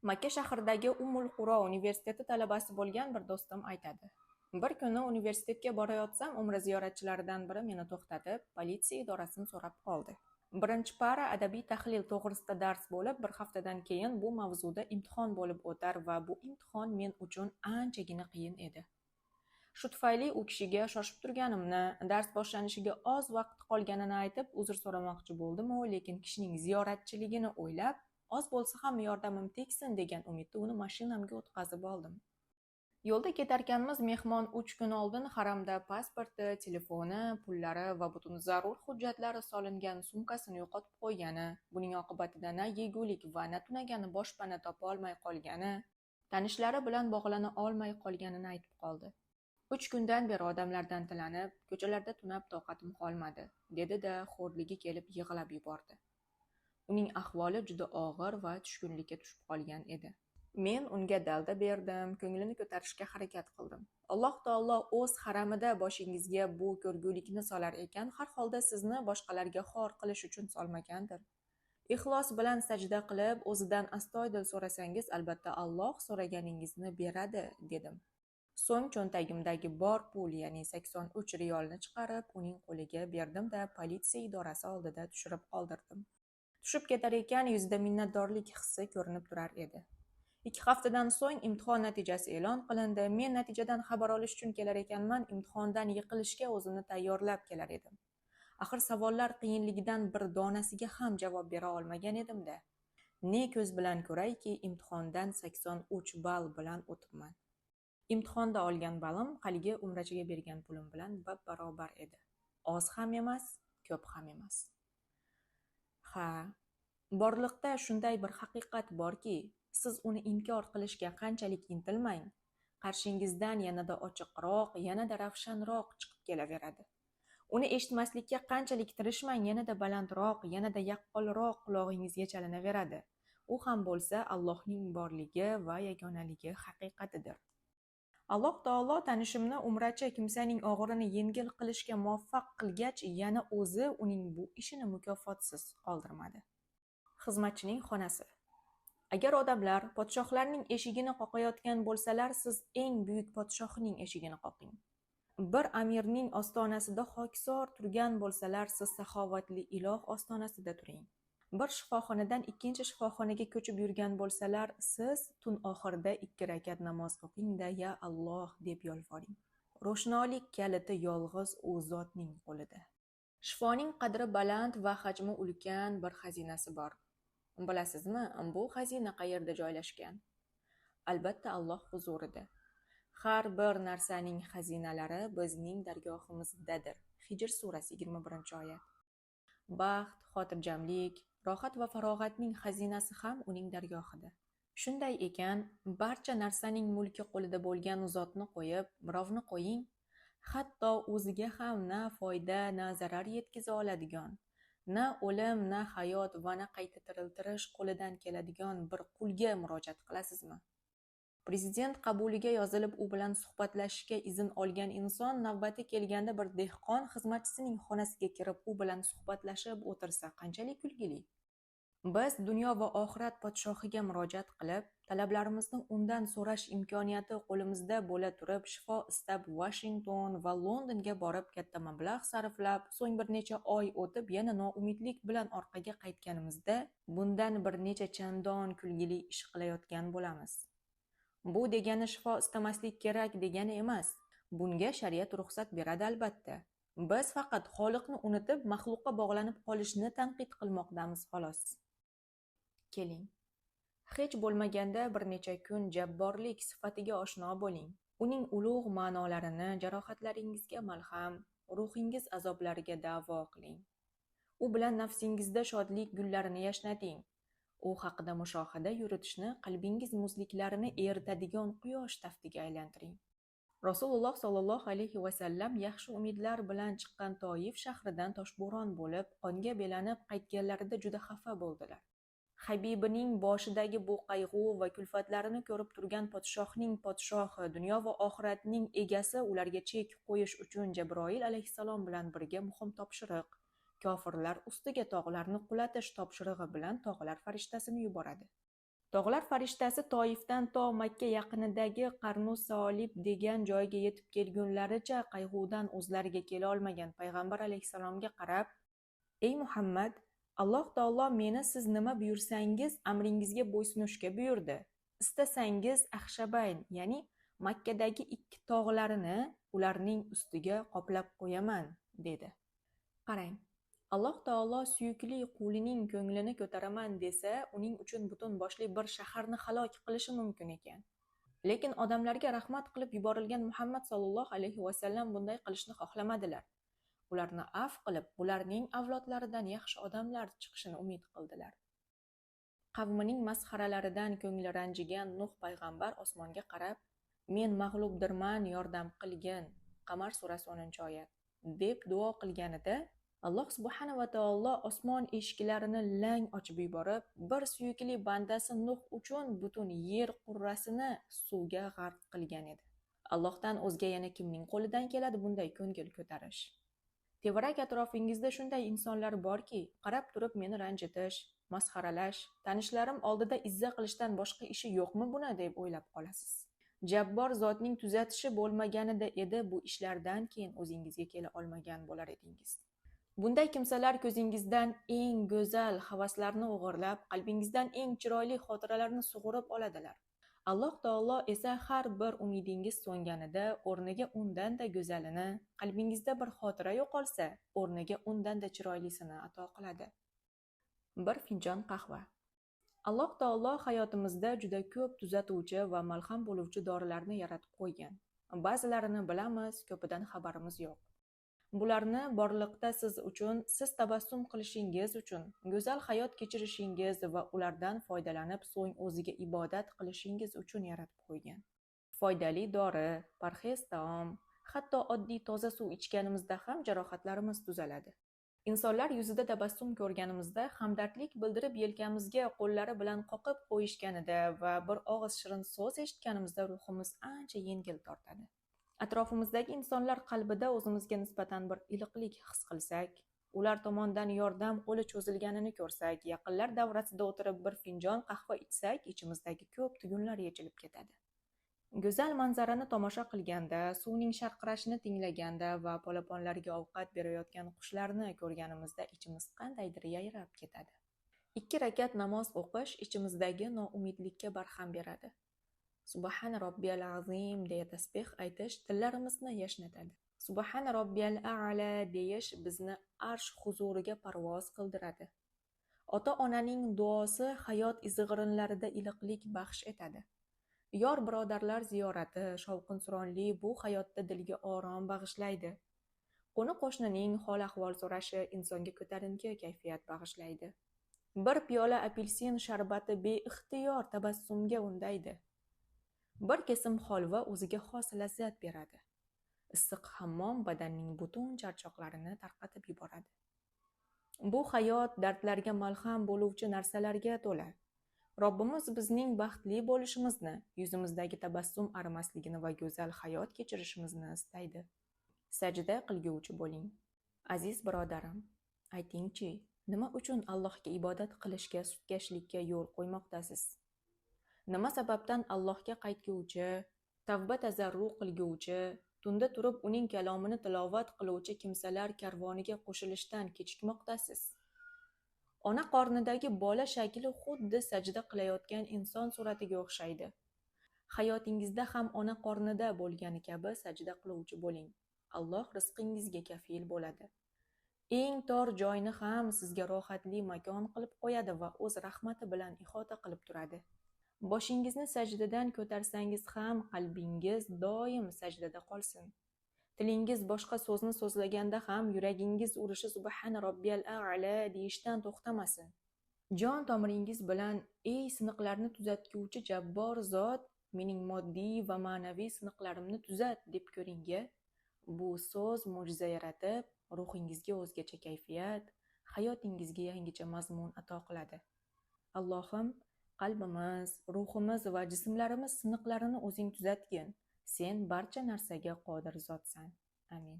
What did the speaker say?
Makka shahridagi Ummul Quro universiteti talabasi bo'lgan bir do'stim aytadi. Bir kuni universitetga borayotsam, umra ziyoratchilaridan biri meni to'xtatib, politsiya idorasini so'rab qoldi. Birinchi para adabiy tahlil to'g'risida dars bo'lib, bir haftadan keyin bu mavzuda imtihon bo'lib o'tar va bu imtihon men uchun anchagina qiyin edi. Shu tufayli u kishiga shoshib turganimni, dars boshlanishiga oz vaqt qolganini aytib, uzr so'ramoqchi bo'ldim-u, lekin kishining ziyoratchiligini o'ylab, oz bo'lsa ham yordamim tegsin degan umidda uni mashinamga o'tkazib oldim. Yo'lda ketarkanmiz mehmon 3 kun oldin haramda pasporti, telefoni, pullari va butun zarur hujjatlari solingan sumkasini yo'qotib qo'ygani, buning oqibatida na yegulik va na tunagani boshpana topa olmay qolgani, tanishlari bilan bog'lana olmay qolganini aytib qoldi. 3 kundan beri odamlardan tilanib, ko'chalarda tunab toqatim qolmadi, dedi-da xo'rligi kelib yig'lab yubordi. Uning ahvoli juda og'ir va tushkunlikka tushib qolgan edi. Men unga dalda berdim, ko'nglini ko'tarishga harakat qildim. Alloh taolo o'z haramida boshingizga bu ko'rgulikni solar ekan, har holda sizni boshqalarga xor qilish uchun solmagandir. Ixlos bilan sajda qilib, o'zidan astoydil so'rasangiz, albatta Alloh so'raganingizni beradi, dedim. So'ng cho'ntagimdagi bor pul, ya'ni 83 riyolni chiqarib, uning qo'liga berdim-da politsiya idorasi oldida tushirib qoldirdim. Tushib ketar ekan, yuzida minnatdorlik hissi ko'rinib turar edi. 2 haftadan so'ng imtihon natijasi e'lon qilindi. Men natijadan xabar olish uchun kelar ekanman, imtihondan yiqilishga o'zimni tayyorlab kelar edim. Axir savollar qiyinligidan bir donasiga ham javob bera olmagan edim-da. Ne ko'z bilan ko'rayki, imtihondan 83 ball bilan o'tibman. Imtihonda olgan ballim haligi umrachiga bergan pulim bilan barobar edi. Oz ham emas, ko'p ham emas. Ha, borliqda shunday bir haqiqat borki, siz uni inkor qilishga qanchalik intilmang, qarshingizdan yanada ochiqroq, yanada ravshanroq chiqib kelaveradi. Uni eshitmaslikka qanchalik tirishmang, yanada balandroq, yanada yaqqolroq qulog'ingizga chalinaveradi. U ham bo'lsa Allohning borligi va yagonaligi haqiqatidir. Alloh taolo tanishimni umrachi kimsaning og'irini yengil qilishga muvaffaq qilgach, yana o'zi uning bu ishini mukofotsiz qoldirmadi. Xizmatchining xonasi. Agar odamlar podshohlarning eshigini qoqayotgan bo'lsalar, siz eng buyuk podshohning eshigini qoqing. Bir amirning ostonasida hokisor turgan bo'lsalar, siz saxovatli iloh ostonasida turing. Bir shifoxonadan ikkinchi shifoxonaga ko'chib yurgan bo'lsalar, siz tun oxirida 2 rakat namoz o'qing-da, ya Alloh deb yolvoring. Ro'shnolik kaliti yolg'iz u zotning qo'lida. Shifoning qadri baland va hajmi ulkan bir xazinasi bor. Bilasizmi, bu xazina qayerda joylashgan? Albatta Alloh huzurida. Har bir narsaning xazinalari bizning dargohimizdadir. Hijr surasi 21-oyat. Baxt, xotirjamlik, rohat va farog'atning xazinasi ham uning dargohida. Shunday ekan, barcha narsaning mulki qo'lida bo'lgan zotni qo'yib, birovni qo'ying, hatto o'ziga ham na foyda, na zarar yetkiza oladigan, na o'lim, na hayot va na qayta tiriltirish qo'lidan keladigan bir qulga murojaat qilasizmi? Prezident qabuliga yozilib u bilan suhbatlashishga izn olgan inson navbati kelganda bir dehqon xizmatchisining xonasiga kirib u bilan suhbatlashib o'tirsa qanchalik kulgili. Biz dunyo va oxirat podshohiga murojaat qilib, talablarimizni undan so'rash imkoniyati qo'limizda bo'la turib, shifo istab Washington va Londonga borib katta mablag' sarflab, so'ng bir necha oy o'tib yana noumidlik bilan orqaga qaytganimizda, bundan bir necha chandon kulgili ish qilayotgan bo'lamiz. Bu degani shifo istamaslik kerak degani emas. Bunga shariat ruxsat beradi albatta. Biz faqat Xoliqni unutib, maxluqqa bog'lanib qolishni tanqid qilmoqdamiz xolos. Keling. Hech bo'lmaganda bir necha kun jabborlik sifatiga oshno bo'ling. Uning ulug' ma'nolarini jarohatlaringizga malham, ruhingiz azoblariga davo qiling. U bilan nafsingizda shodlik gullarini yashnating. U haqida mushohada yuritishni qalbingiz muzliklarini eritadigan quyosh taftiga aylantiring. Rasululloh sollallohu alayhi va sallam yaxshi umidlar bilan chiqqan Toif shahridan toshbo'ron bo'lib, qonga belanib qaytganlarida juda xafa bo'ldilar. Habibining boshidagi bu qayg'u va kulfatlarini ko'rib turgan podshohning podshohi, dunyo va oxiratning egasi ularga chek qo'yish uchun Jabroil alayhissalom bilan birga muhim topshiriq, kofirlar ustiga tog'larni qulatish topshirig'i bilan tog'lar farishtasini yuboradi. Tog'lar farishtasi Toifdan to Makka yaqinidagi Qarnu Solib degan joyga yetib kelgunlaricha qayg'udan o'zlariga kela olmagan payg'ambar alayhissalomga qarab: "Ey Muhammad, Alloh taolo meni siz nima buyursangiz amringizga bo'ysunishga buyurdi. Istasangiz Axshabayn, ya'ni Makkadagi 2 tog'larini ularning ustiga qoplab qo'yaman", dedi. Qarang, Alloh taolo suyukli qulining ko'nglini ko'taraman desa, uning uchun butun boshli bir shaharni halok qilishi mumkin ekan. Lekin odamlarga rahmat qilib yuborilgan Muhammad sollallohu alayhi vasallam bunday qilishni xohlamadilar. Ularni afv qilib, ularning avlodlaridan yaxshi odamlar chiqishini umid qildilar. Qavmining masxaralaridan ko'ngli ranjigan Nuh payg'ambar osmonga qarab: "Men mag'lubdirman, yordam qilgin" Qamar surasi 10-oyat deb duo qilganida, Alloh subhanahu va taolo osmon eshiklarini lang ochib yuborib, bir suyukli bandasi Nuh uchun butun yer qurrasini suvga g'arq qilgan edi. Allohdan o'zga yana kimning qo'lidan keladi bunday ko'ngil ko'tarish? Tevarak atrofingizda shunday insonlar borki, qarab turib meni ranjitish, masxaralash, tanishlarim oldida izza qilishdan boshqa ishi yo'qmi buni deb o'ylab qolasiz. Jabbor zotning tuzatishi bo'lmaganida edi, bu ishlardan keyin o'zingizga kela olmagan bo'lar edingiz. Bunday kimsalar ko'zingizdan eng go'zal havaslarni o'g'irlab, qalbingizdan eng chiroyli xotiralarni sug'urib oladilar. Alloh taolo esa har bir umidingiz so'nganida o'rniga undan-da go'zalini, qalbingizda bir xotira yo'qolsa, o'rniga undan-da chiroylisini ato qiladi. Bir finjon qahva. Alloh taolo hayotimizda juda ko'p tuzatuvchi va malham bo'luvchi dorilarni yaratib qo'ygan. Ba'zilarini bilamiz, ko'pidan xabarimiz yo'q. Bularni borliqda siz uchun, siz tabassum qilishingiz uchun, go'zal hayot kechirishingiz va ulardan foydalanib so'ng o'ziga ibodat qilishingiz uchun yaratib qo'ygan. Foydali dori, parhez taom, hatto oddiy toza suv ichganimizda ham jarohatlarimiz tuzaladi. Insonlar yuzida tabassum ko'rganimizda hamdardlik bildirib yelkamizga qo'llari bilan qoqib qo'yishganida va bir og'iz shirin so'z eshitganimizda ruhimiz ancha yengil tortadi. Atrofimizdagi insonlar qalbida o'zimizga nisbatan bir iliqlik his qilsak, ular tomonidan yordam qo'li cho'zilganini ko'rsak, yaqinlar davrasida o'tirib bir finjon qahva ichsak, ichimizdagi ko'p tugunlar yechilib ketadi. Go'zal manzarani tomosha qilganda, suvning sharqirashini tinglaganda va polaponlarga ovqat berayotgan qushlarni ko'rganimizda ichimiz qandaydir yayrab ketadi. 2 rakat namoz o'qish ichimizdagi noumidlikka barham beradi. Subhana robbiyal azim deya tasbih aytish tillarimizni yashnatadi. Subhana robbiyal a'la deyish bizni arsh huzuriga parvoz qildiradi. Ota-onaning duosi hayot izg'irinlarida iliqlik baxsh etadi. Yor birodarlar ziyorati, shovqin-suronli bu hayotda dilga orom bag'ishlaydi. Qo'ni-qo'shnining hol-ahvol so'rashi insonga ko'tarinki kayfiyat bag'ishlaydi. Bir piyola apelsin sharbati beixtiyor tabassumga undaydi. Bir kesim holva o'ziga xos lazzat beradi. Issiq hammom badanning butun charchoqlarini tarqatib yuboradi. Bu hayot dardlarga malham bo'luvchi narsalarga to'la. Robbimiz bizning baxtli bo'lishimizni, yuzimizdagi tabassum arimasligini va go'zal hayot kechirishimizni istaydi. Sajda qilguvchi bo'ling. Aziz birodarim, aytingchi, nima uchun Allohga ibodat qilishga, sutkashlikka yo'l qo'ymoqdasiz? Nima sababdan Allohga qaytguvchi, tavba tazarru qilguvchi, tunda turib uning kalomini tilovat qiluvchi kimsalar karvoniga qo'shilishdan kechikmoqdasiz? Ona qornidagi bola shakli xuddi sajda qilayotgan inson suratiga o'xshaydi. Hayotingizda ham ona qornida bo'lgani kabi sajda qiluvchi bo'ling. Alloh rizqingizga kafil bo'ladi. Eng tor joyni ham sizga rohatli makon qilib qo'yadi va o'z rahmati bilan ihota qilib turadi. Boshingizni sajdadan ko'tarsangiz ham qalbingiz doim sajdada qolsin. Tilingiz boshqa so'zni so'zlaganda ham yuragingiz urishi subhana robbiyal a'la deyishdan to'xtamasin. Jon tomiringiz bilan ey siniqlarni tuzatguvchi jabbor zot, mening moddiy va ma'naviy siniqlarimni tuzat deb ko'ring-a. Bu so'z mo'jiza yaratib, ruhingizga o'zgacha kayfiyat, hayotingizga yangicha mazmun ato qiladi. Allohim, qalbimiz, ruhimiz va jismlarimiz siniqlarini o'zing tuzatgin. Sen barcha narsaga qodir zotsan. Amin.